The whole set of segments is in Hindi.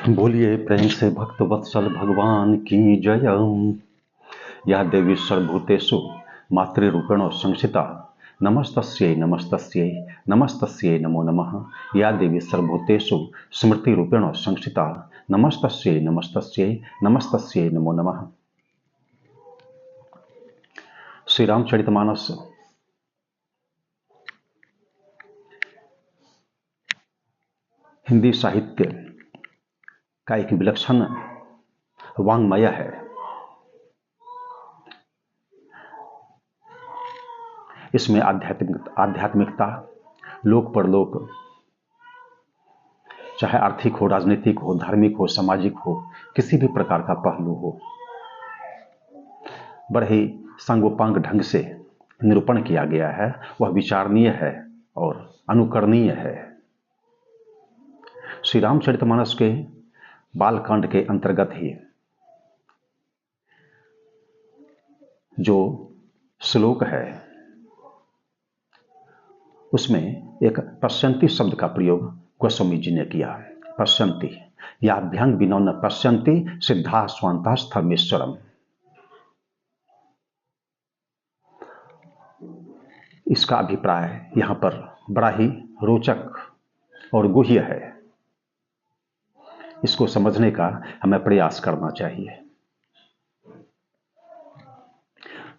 बोलिए प्रेम से भक्त वत्सल भगवान की जय। या देवी सर्वभूतेषु मातृरूपेण संस्थिता नमस्तस्यै नमस्तस्यै नमस्तस्यै नमो नमः। या देवी सर्वभूतेषु स्मृति रूपेण संस्थिता नमस्तस्यै नमस्तस्यै नमस्तस्यै नमो नमः। श्री रामचरितमानस हिंदी साहित्य का एक विलक्षण वाङ्मय है। इसमें आध्यात्मिकता, लोक परलोक, चाहे आर्थिक हो, राजनीतिक हो, धार्मिक हो, सामाजिक हो, किसी भी प्रकार का पहलू हो, बड़े ही सांगोपांग ढंग से निरूपण किया गया है। वह विचारणीय है और अनुकरणीय है। श्री रामचरितमानस के बालकांड के अंतर्गत ही जो श्लोक है उसमें एक पश्यन्ति शब्द का प्रयोग गोस्वामी जी ने किया। पश्यन्ति या अभ्यंग विनौ न पश्यन्ति सिद्धा स्वांता स्थमेश्वरम। इसका अभिप्राय यहां पर बड़ा ही रोचक और गुह्य है। इसको समझने का हमें प्रयास करना चाहिए।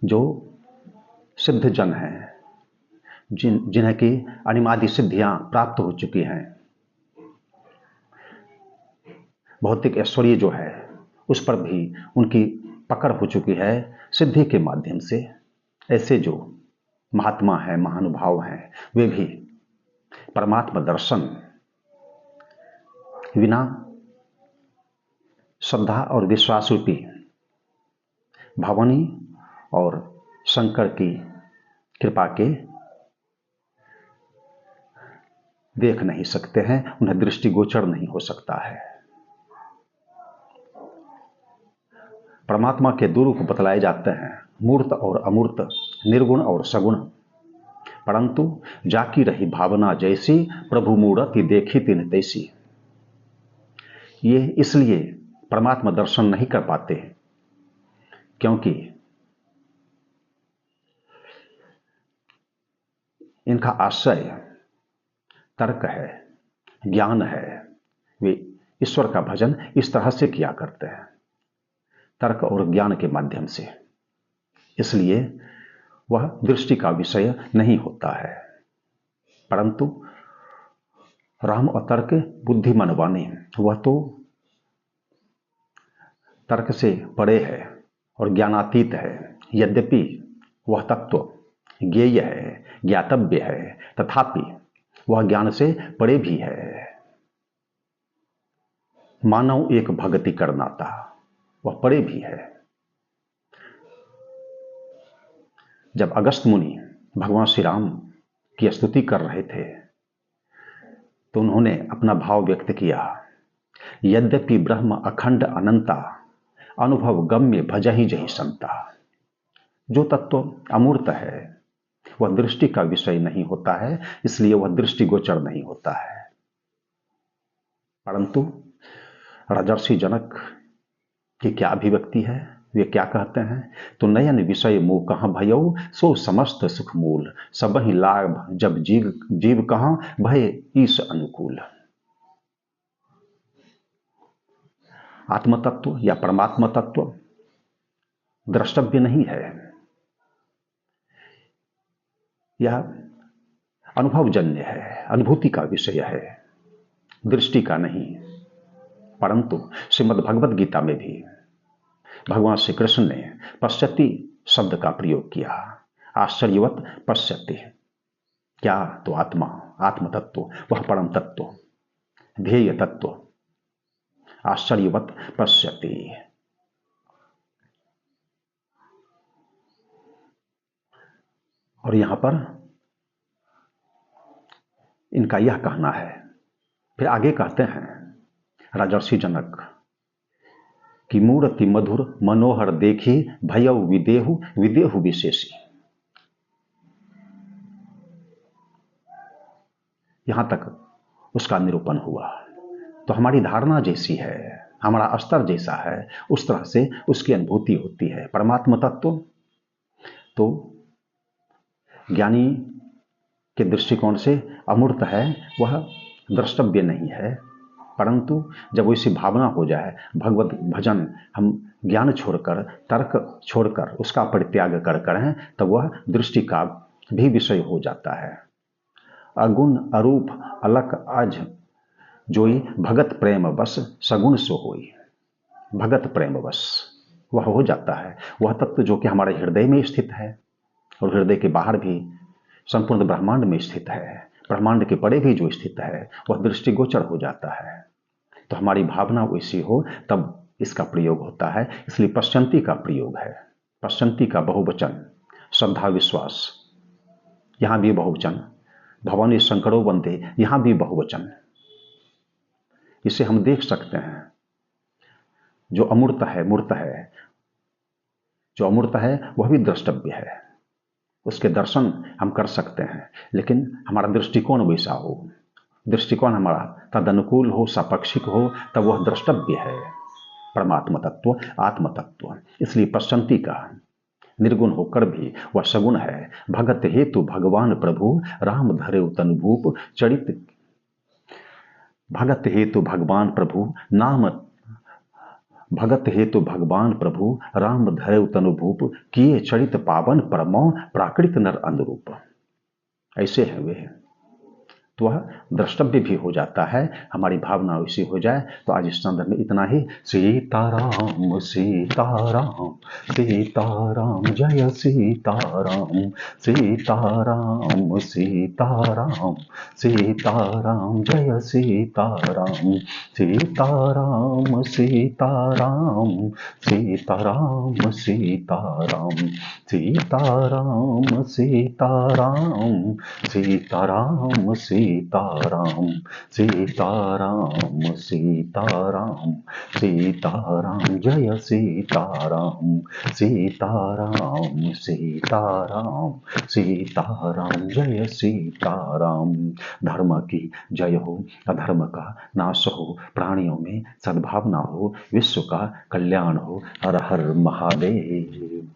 जो सिद्ध जन हैं, जिन्हें की अनिमादि सिद्धियां प्राप्त हो चुकी हैं, भौतिक ऐश्वर्य जो है उस पर भी उनकी पकड़ हो चुकी है सिद्धि के माध्यम से, ऐसे जो महात्मा हैं, महानुभाव हैं, वे भी परमात्मा दर्शन बिना श्रद्धा और विश्वास रूपी भवानी और शंकर की कृपा के देख नहीं सकते हैं, उन्हें दृष्टिगोचर नहीं हो सकता है। परमात्मा के दो रूप बतलाए जाते हैं, मूर्त और अमूर्त, निर्गुण और सगुण। परंतु जाकी रही भावना जैसी, प्रभु मूर्ति देखी तिन तैसी। ये इसलिए परमात्मा दर्शन नहीं कर पाते क्योंकि इनका आश्रय तर्क है, ज्ञान है। वे ईश्वर का भजन इस तरह से किया करते हैं, तर्क और ज्ञान के माध्यम से। इसलिए वह दृष्टि का विषय नहीं होता है। परंतु राम और तर्क बुद्धि मनवाने, वह तो तर्क से परे है और ज्ञानातीत है। यद्यपि वह तत्व ज्ञेय है, ज्ञातव्य है, तथापि वह ज्ञान से परे भी है। मानव एक भक्ति करनाता, वह परे भी है। जब अगस्त मुनि भगवान श्री राम की स्तुति कर रहे थे तो उन्होंने अपना भाव व्यक्त किया। यद्यपि ब्रह्म अखंड अनंता, अनुभव गम्य भजहि जहि संता। जो तत्व अमूर्त है वह दृष्टि का विषय नहीं होता है, इसलिए वह दृष्टिगोचर नहीं होता है। परंतु राजर्षि जनक की क्या अभिव्यक्ति है, वे क्या कहते हैं? तो नयन विषय मोह कहाँ भयऊ, सो समस्त सुख मूल। सबहि लाभ जब जीव कहाँ, भय ईश अनुकूल। आत्मतत्व या परमात्मा तत्व द्रष्टव्य नहीं है, यह अनुभवजन्य है, अनुभूति का विषय है, दृष्टि का नहीं। परंतु श्रीमद् भगवद गीता में भी भगवान श्री कृष्ण ने पश्यति शब्द का प्रयोग किया। आश्चर्यवत पश्यति, क्या? तो आत्मा, आत्म तत्व, वह परम तत्व, ध्येय तत्व। आश्चर्यवत पश्यति। और यहां पर इनका यह कहना है। फिर आगे कहते हैं राजर्षि जनक कि मूर्ति मधुर मनोहर देखी, भयउ विदेहु विदेहु विशेषी। यहां तक उसका निरूपण हुआ। तो हमारी धारणा जैसी है, हमारा स्तर जैसा है, उस तरह से उसकी अनुभूति होती है। परमात्म तत्व तो ज्ञानी के दृष्टिकोण से अमूर्त है, वह द्रष्टव्य नहीं है, परंतु जब वैसी भावना हो जाए, भगवत भजन हम ज्ञान छोड़कर, तर्क छोड़कर, उसका परित्याग कर करें, तब वह दृष्टि का भी विषय हो जाता है। अगुण अरूप अलक अज जोई भगत प्रेम बस सगुण सो होई। भगत प्रेम बस वह हो जाता है, वह तत्व जो कि हमारे हृदय में स्थित है और हृदय के बाहर भी संपूर्ण ब्रह्मांड में स्थित है, ब्रह्मांड के परे भी जो स्थित है, वह दृष्टिगोचर हो जाता है। तो हमारी भावना वैसी हो तब इसका प्रयोग होता है, इसलिए पश्चंती का प्रयोग है। पश्चंती का बहुवचन, श्रद्धा विश्वास, यहां भी बहुवचन, भवानी शंकरो वंदे, यहां भी बहुवचन। इसे हम देख सकते हैं। जो अमूर्त है मूर्त है, जो अमूर्त है वह भी द्रष्टव्य है, उसके दर्शन हम कर सकते हैं, लेकिन हमारा दृष्टिकोण वैसा हो, दृष्टिकोण हमारा तदनुकूल हो, सापेक्षिक हो, तब वह द्रष्टव्य है। परमात्म तत्व, आत्म तत्व। इसलिए पश्चंती का निर्गुण होकर भी वह सगुण है। भगत हेतु भगवान प्रभु राम धरे तनुभूप चरित। भगत हेतु भगवान प्रभु नाम, भगत हेतु भगवान प्रभु राम धरे तनुभूप किए चरित पावन परमो प्राकृत नर अनुरूप। ऐसे हैं वे, तो वह द्रष्टव्य भी हो जाता है। हमारी भावना वैसी हो जाए तो आज इस संदर्भ में इतना ही। सीताराम सीताराम सीताराम जय सीताराम सीताराम सीताराम सीताराम जय सीताराम सीताराम सीताराम सीताराम सीताराम सीताराम सीताराम सीताराम सीताराम सीताराम सीताराम सीताराम जय सीताराम सीताराम सीताराम सीताराम जय सीताराम। धर्म की जय हो, अधर्म का नाश हो, प्राणियों में सद्भावना हो, विश्व का कल्याण हो। हर हर महादेव।